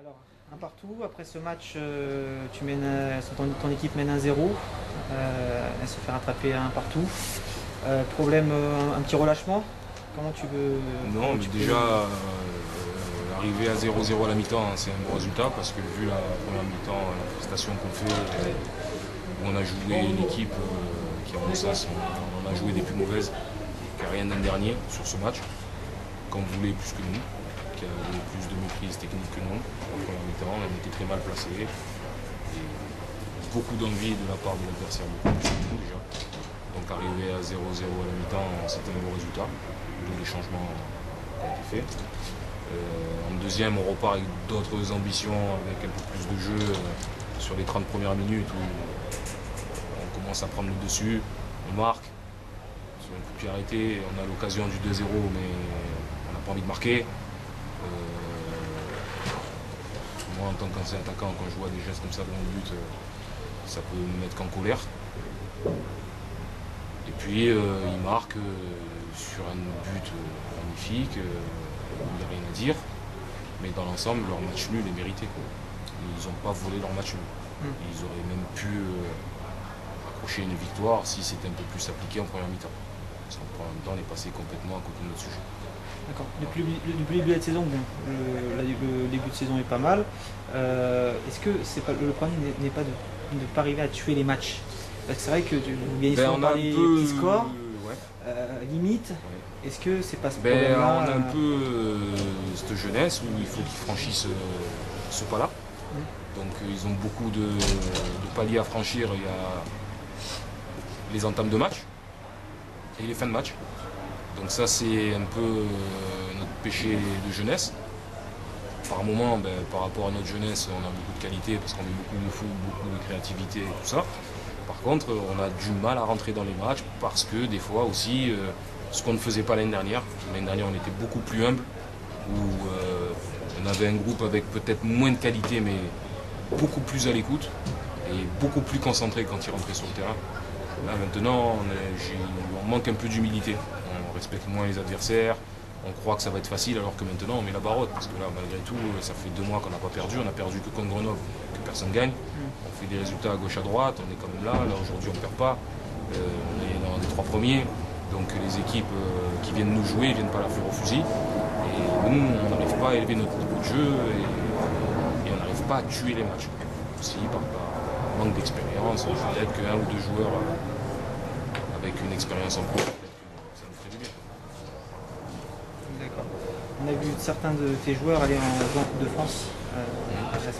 Alors, un partout. Après ce match, ton équipe mène 1-0. Elle se fait rattraper à un partout. Problème, un petit relâchement. Comment tu veux. Non, mais déjà, arriver à 0-0 à la mi-temps, hein, c'est un bon résultat parce que vu la première mi-temps, la prestation qu'on fait, où on a joué une équipe qui, à mon sens, on a joué des plus mauvaises, qui n'a rien d'un dernier sur ce match, qu'on voulait plus que nous, qui avait plus de maîtrise technique que nous. En première mi-temps, on était très mal placés. Et beaucoup d'envie de la part de l'adversaire, beaucoup plus que nous déjà. Donc arriver à 0-0 à la mi-temps, c'était un bon résultat, d'où les changements qui ont été faits. En deuxième, on repart avec d'autres ambitions, avec un peu plus de jeu sur les 30 premières minutes où on commence à prendre le dessus, on marque. Sur un coup de pied arrêté, on a l'occasion du 2-0, mais on n'a pas envie de marquer. Moi, en tant qu'ancien attaquant, quand je vois des gestes comme ça devant le but, ça peut me mettre qu'en colère. Et puis, ils marquent sur un but magnifique, il n'y a rien à dire. Mais dans l'ensemble, leur match nul est mérité, quoi. Ils n'ont pas volé leur match nul. Ils auraient même pu accrocher une victoire si c'était un peu plus appliqué en première mi-temps. Parce qu'en première mi-temps, on est passé complètement à côté de notre sujet. D'accord. Depuis le début de la saison, bon, le début de saison est pas mal. Est-ce que le problème n'est pas de ne pas arriver à tuer les matchs? Parce que c'est vrai que tu gagnes souvent par les petits scores, Ouais. limite. Ouais. Est-ce que c'est pas ce Ben, problème-là? on a un peu cette jeunesse où il faut qu'ils franchissent ce pas-là. Donc ils ont beaucoup de paliers à franchir. Il y a les entames de match et les fins de match. Donc ça c'est un peu notre péché de jeunesse. Par moment, ben, par rapport à notre jeunesse, on a beaucoup de qualité parce qu'on met beaucoup de foot, beaucoup de créativité et tout ça. Par contre, on a du mal à rentrer dans les matchs parce que des fois aussi, ce qu'on ne faisait pas l'année dernière, on était beaucoup plus humble, où on avait un groupe avec peut-être moins de qualité mais beaucoup plus à l'écoute et beaucoup plus concentré quand il rentrait sur le terrain. Là maintenant, on manque un peu d'humilité, on respecte moins les adversaires, on croit que ça va être facile alors que maintenant on met la barotte parce que là malgré tout ça fait 2 mois qu'on n'a pas perdu, on a perdu que contre Grenoble, que personne gagne. On fait des résultats à gauche à droite, on est quand même là aujourd'hui on ne perd pas, on est dans les 3 premiers, donc les équipes qui viennent nous jouer ne viennent pas la fleur au fusil et nous on n'arrive pas à élever notre niveau de jeu et on n'arrive pas à tuer les matchs. Aussi par manque d'expérience, peut-être qu'un ou deux joueurs avec une expérience en plus, ça nous ferait du bien. D'accord. On a vu certains de tes joueurs aller en Coupe de France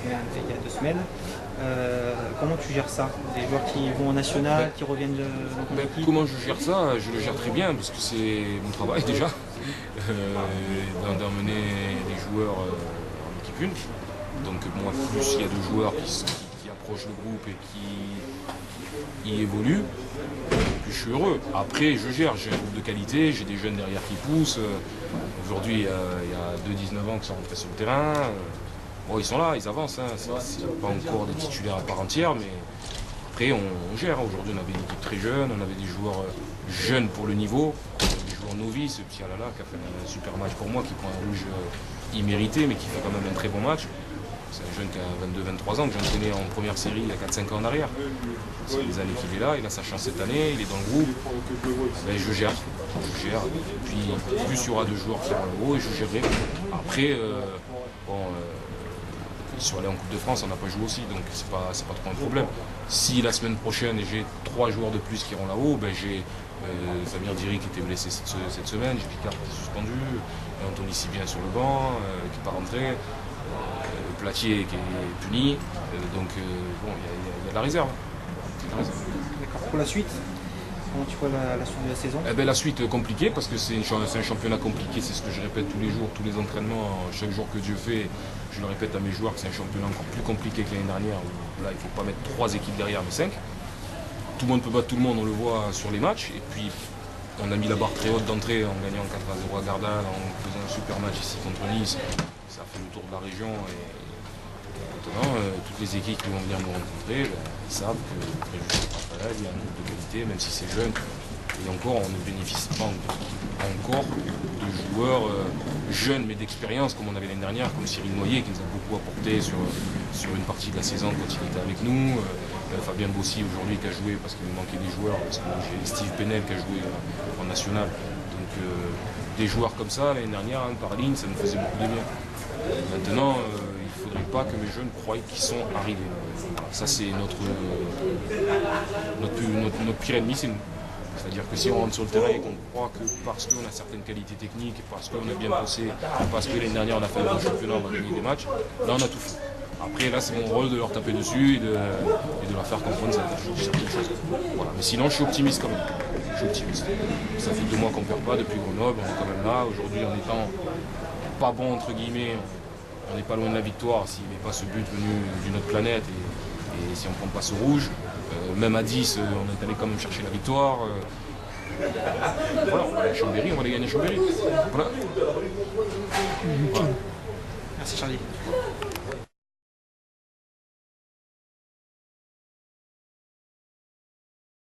il y a 2 semaines. Comment tu gères ça? Des joueurs qui vont en national, qui reviennent dans ton équipe? Comment je gère ça? Je le gère très bien parce que c'est mon travail déjà d'emmener des joueurs en équipe 1. Donc moi plus il y a de joueurs qui approchent le groupe et qui y évoluent, plus je suis heureux. Après je gère, j'ai un groupe de qualité, j'ai des jeunes derrière qui poussent. Aujourd'hui il y a 2-19 ans qui sont rentrés sur le terrain. Bon, ils sont là, ils avancent, hein. C'est pas encore des titulaires à part entière, mais après on gère. Aujourd'hui on avait une équipe très jeune, on avait des joueurs jeunes pour le niveau, des joueurs novices, petit Alala qui a fait un super match pour moi, qui prend un rouge immérité, mais qui fait quand même un très bon match. C'est un jeune qui a 22-23 ans, que j'ai entraîné en première série il y a 4-5 ans en arrière. C'est les années qu'il est là, il a sa chance cette année, il est dans le groupe. Ben, je gère. Puis plus il y aura de joueurs qui iront là-haut et je gérerai. Après, ils sont allés en Coupe de France, on n'a pas joué aussi, donc c'est pas trop un problème. Si la semaine prochaine j'ai 3 joueurs de plus qui iront là-haut, ben j'ai Samir Diri qui était blessé cette semaine, j'ai Picard qui est suspendu, Anthony Sibien sur le banc, qui n'est pas rentré, Platier qui est puni, donc bon, il y a de la réserve. D'accord. Pour la suite, comment tu vois la suite de la saison? Eh ben, la suite compliquée parce que c'est un championnat compliqué, c'est ce que je répète tous les jours, tous les entraînements, chaque jour que Dieu fait, je le répète à mes joueurs que c'est un championnat encore plus compliqué que l'année dernière. Où, là il ne faut pas mettre 3 équipes derrière mais 5. Tout le monde peut battre tout le monde, on le voit sur les matchs. Et puis on a mis la barre très haute d'entrée en gagnant 4-0 à Gardanne, en faisant un super match ici contre Nice. Ça a fait le tour de la région et maintenant toutes les équipes qui vont venir nous rencontrer, ils savent que très juste il y a un groupe de qualité, même si c'est jeune. Et encore, on ne bénéficie pas encore de joueurs jeunes mais d'expérience comme on avait l'année dernière, comme Cyril Noyer qui nous a beaucoup apporté sur une partie de la saison quand il était avec nous. Fabien Bossy aujourd'hui qui a joué parce qu'il nous manquait des joueurs, parce que j'ai Steve Penel qui a joué en national. Donc des joueurs comme ça l'année dernière, par ligne, ça nous faisait beaucoup de bien. Maintenant, il ne faudrait pas que mes jeunes croient qu'ils sont arrivés. Voilà, ça c'est notre pire ennemi, c'est nous. C'est-à-dire que si on rentre sur le terrain et qu'on croit que parce qu'on a certaines qualités techniques, parce qu'on a bien bossé, parce que l'année dernière on a fait un bon championnat, on va gagner des matchs, là on a tout fait. Après là c'est mon rôle de leur taper dessus et de leur faire comprendre certaines choses. Voilà. Mais sinon je suis optimiste quand même. Je suis optimiste. Ça fait 2 mois qu'on ne perd pas depuis Grenoble, on est quand même là. Aujourd'hui en étant pas bon entre guillemets, on n'est pas loin de la victoire s'il n'est pas ce but venu d'une autre planète et si on ne prend pas ce rouge. Même à 10, on est allé quand même chercher la victoire. Voilà, on va aller à Chambéry, on va aller gagner à Chambéry. Voilà. Merci Charlie.